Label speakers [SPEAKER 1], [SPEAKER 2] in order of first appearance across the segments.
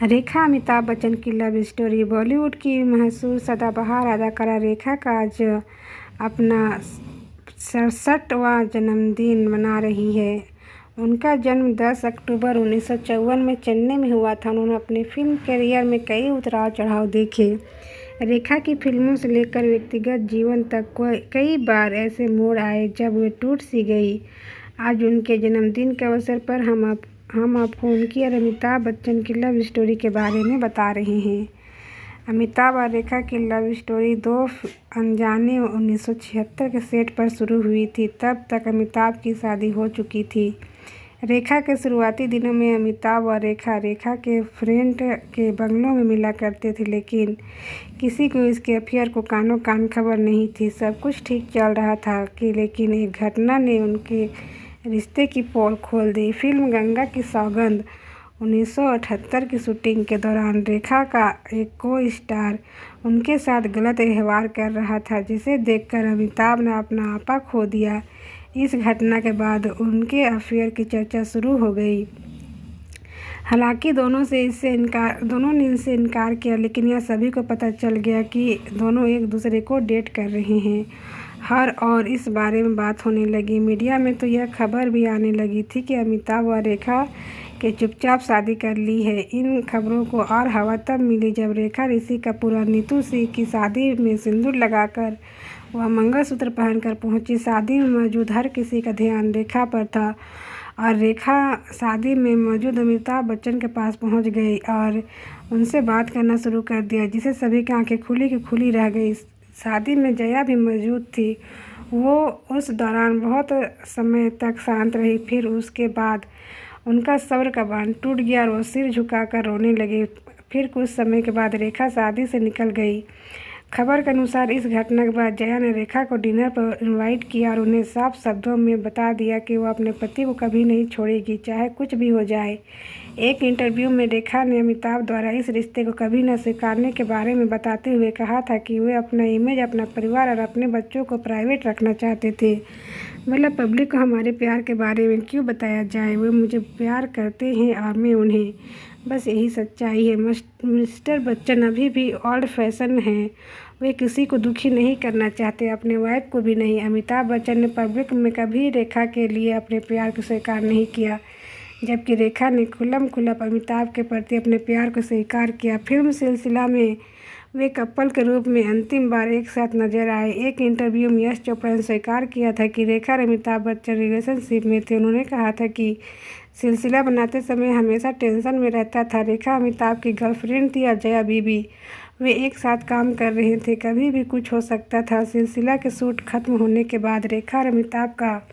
[SPEAKER 1] रेखा अमिताभ बच्चन की love story. Bollywood की मशहूर सदाबहार अदाकारा रेखा का आज अपना 67वां जन्मदिन मना रही है। उनका जन्म 10 अक्टूबर 1954 में चेन्नई में हुआ था। उन्होंने अपने फिल्म करियर में कई उतार चढ़ाव देखे। रेखा की फिल्मों से लेकर व्यक्तिगत जीवन तक कई बार ऐसे मोड़ आए जब वे टूट सी गई। आज उनके जन्मदिन के अवसर पर हम आपको उनकी और अमिताभ बच्चन की लव स्टोरी के बारे में बता रहे हैं। अमिताभ और रेखा की लव स्टोरी दो अनजाने 1976 के सेट पर शुरू हुई थी। तब तक अमिताभ की शादी हो चुकी थी। रेखा के शुरुआती दिनों में अमिताभ और रेखा के फ्रेंड के बंगलों में मिला करते थे, लेकिन किसी को इसके अफेयर को कानों कान खबर नहीं थी। सब कुछ ठीक चल रहा था लेकिन एक घटना ने उनके रिश्ते की पोल खोल दी। फिल्म गंगा की सौगंध 1978 की शूटिंग के दौरान रेखा का एक को-स्टार उनके साथ गलत व्यवहार कर रहा था, जिसे देखकर अमिताभ ने अपना आपा खो दिया। इस घटना के बाद उनके अफेयर की चर्चा शुरू हो गई। हालांकि दोनों ने इससे इनकार किया, लेकिन यह सभी को पता चल गया कि दोनों एक दूसरे को डेट कर रहे हैं। और इस बारे में बात होने लगी। मीडिया में तो यह खबर भी आने लगी थी कि अमिताभ और रेखा के चुपचाप शादी कर ली है। इन खबरों को और हवा तब मिली जब रेखा ऋषि कपूर और नीतू सिंह की शादी में सिंदूर लगाकर वह मंगलसूत्र पहनकर पहुंची। शादी में मौजूद हर किसी का ध्यान रेखा पर था और रेखा शादी में मौजूद अमिताभ बच्चन के पास पहुंच गई और उनसे बात करना शुरू कर दिया, जिससे सभी की आंखें खुली की खुली रह गई। शादी में जया भी मौजूद थी। वो उस दौरान बहुत समय तक शांत रही। फिर उसके बाद उनका सब्र का बांध टूट गया और वो सिर झुकाकर रोने लगी। फिर कुछ समय के बाद रेखा शादी से निकल गई। खबर के अनुसार इस घटना के बाद जया ने रेखा को डिनर पर इनवाइट किया और उन्हें साफ शब्दों में बता दिया कि वो अपने पति को कभी नहीं छोड़ेगी, चाहे कुछ भी हो जाए। एक इंटरव्यू में रेखा ने अमिताभ द्वारा इस रिश्ते को कभी न स्वीकारने के बारे में बताते हुए कहा था कि वे अपना इमेज, अपना परिवार और अपने बच्चों को प्राइवेट रखना चाहते थे। मतलब पब्लिक को हमारे प्यार के बारे में क्यों बताया जाए। वे मुझे प्यार करते हैं और मैं उन्हें, बस यही सच्चाई है। मिस्टर बच्चन अभी भी ओल्ड फैशन हैं। वे किसी को दुखी नहीं करना चाहते, अपने वाइफ को भी नहीं। अमिताभ बच्चन ने पब्लिक में कभी रेखा के लिए अपने प्यार को स्वीकार नहीं किया, जबकि रेखा ने खुल्लम-खुल्ला अमिताभ के प्रति अपने प्यार को स्वीकार किया। फिल्म सिलसिला में वे कपल के रूप में अंतिम बार एक साथ नजर आए। एक इंटरव्यू में यश चोपड़ा ने स्वीकार किया था कि रेखा और अमिताभ बच्चन रिलेशनशिप में थे। उन्होंने कहा था कि सिलसिला बनाते समय हमेशा टेंशन में रहता था। रेखा अमिताभ की गर्लफ्रेंड थी और जया बीबी। वे एक साथ काम कर रहे थे, कभी भी कुछ हो सकता था। सिलसिला के शूट खत्म होने के बाद रेखा और अमिताभ का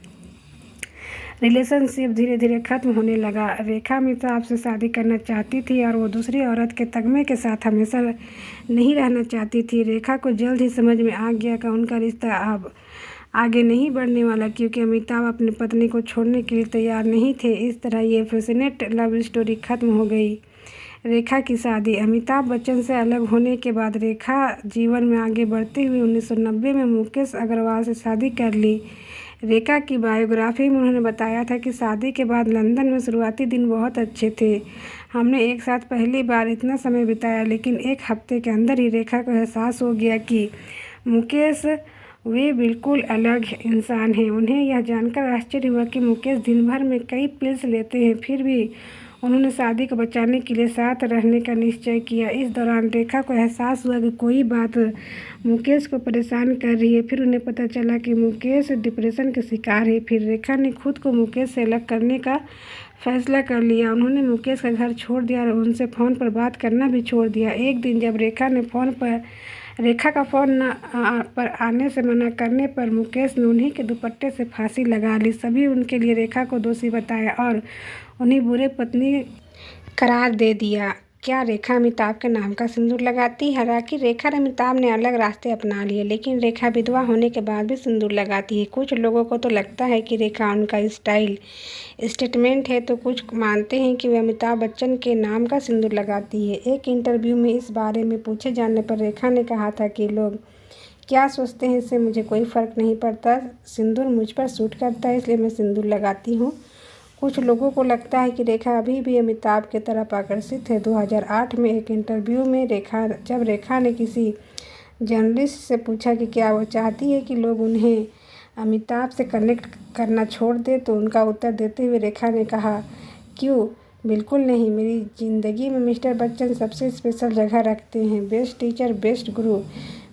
[SPEAKER 1] रिलेशनशिप धीरे धीरे खत्म होने लगा। रेखा अमिताभ से शादी करना चाहती थी और वो दूसरी औरत के तगमे के साथ हमेशा नहीं रहना चाहती थी। रेखा को जल्द ही समझ में आ गया कि उनका रिश्ता अब आगे नहीं बढ़ने वाला, क्योंकि अमिताभ अपनी पत्नी को छोड़ने के लिए तैयार नहीं थे। इस तरह ये फैसिनेट लव स्टोरी खत्म हो गई। रेखा की शादी। अमिताभ बच्चन से अलग होने के बाद रेखा जीवन में आगे बढ़ते हुए 1990 में मुकेश अग्रवाल से शादी कर ली। रेखा की बायोग्राफी में उन्होंने बताया था कि शादी के बाद लंदन में शुरुआती दिन बहुत अच्छे थे। हमने एक साथ पहली बार इतना समय बिताया, लेकिन एक हफ्ते के अंदर ही रेखा को एहसास हो गया कि मुकेश वे बिल्कुल अलग इंसान हैं। उन्हें यह जानकर आश्चर्य हुआ कि मुकेश दिन भर में कई पिल्स लेते हैं। फिर भी उन्होंने शादी को बचाने के लिए साथ रहने का निश्चय किया। इस दौरान रेखा को एहसास हुआ कि कोई बात मुकेश को परेशान कर रही है। फिर उन्हें पता चला कि मुकेश डिप्रेशन के शिकार है। फिर रेखा ने खुद को मुकेश से अलग करने का फैसला कर लिया। उन्होंने मुकेश का घर छोड़ दिया और उनसे फ़ोन पर बात करना भी छोड़ दिया। एक दिन जब रेखा का फ़ोन पर आने से मना करने पर मुकेश ने उन्हीं के दुपट्टे से फांसी लगा ली। सभी उनके लिए रेखा को दोषी बताया और उन्हें बुरे पत्नी करार दे दिया। क्या रेखा अमिताभ के नाम का सिंदूर लगाती? हालांकि रेखा और अमिताभ ने अलग रास्ते अपना लिए, लेकिन रेखा विधवा होने के बाद भी सिंदूर लगाती है। कुछ लोगों को तो लगता है कि रेखा उनका स्टाइल स्टेटमेंट है, तो कुछ मानते हैं कि वे अमिताभ बच्चन के नाम का सिंदूर लगाती है। एक इंटरव्यू में इस बारे में पूछे जाने पर रेखा ने कहा था कि लोग क्या सोचते हैं इससे मुझे कोई फ़र्क नहीं पड़ता। सिंदूर मुझ पर सूट करता है, इसलिए मैं सिंदूर लगाती हूँ। कुछ लोगों को लगता है कि रेखा अभी भी अमिताभ की तरफ आकर्षित है। 2008 में एक इंटरव्यू में जब रेखा ने किसी जर्नलिस्ट से पूछा कि क्या वो चाहती है कि लोग उन्हें अमिताभ से कनेक्ट करना छोड़ दें, तो उनका उत्तर देते हुए रेखा ने कहा, क्यों, बिल्कुल नहीं। मेरी ज़िंदगी में मिस्टर बच्चन सबसे स्पेशल जगह रखते हैं। बेस्ट टीचर, बेस्ट गुरु।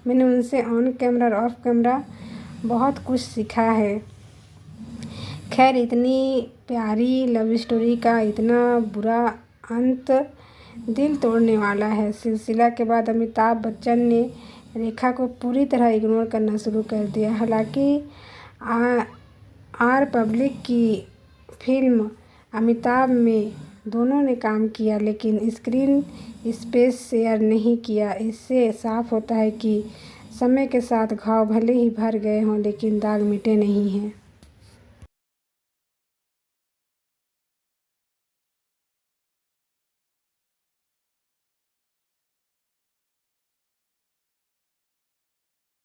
[SPEAKER 1] मैंने उनसे ऑन कैमरा और ऑफ कैमरा बहुत कुछ सीखा है। खैर, इतनी प्यारी लव स्टोरी का इतना बुरा अंत दिल तोड़ने वाला है। सिलसिला के बाद अमिताभ बच्चन ने रेखा को पूरी तरह इग्नोर करना शुरू कर दिया। हालांकि आर पब्लिक की फिल्म अमिताभ में दोनों ने काम किया, लेकिन स्क्रीन स्पेस शेयर नहीं किया। इससे साफ होता है कि समय के साथ घाव भले ही भर गए हों, लेकिन दाग मिटे नहीं हैं।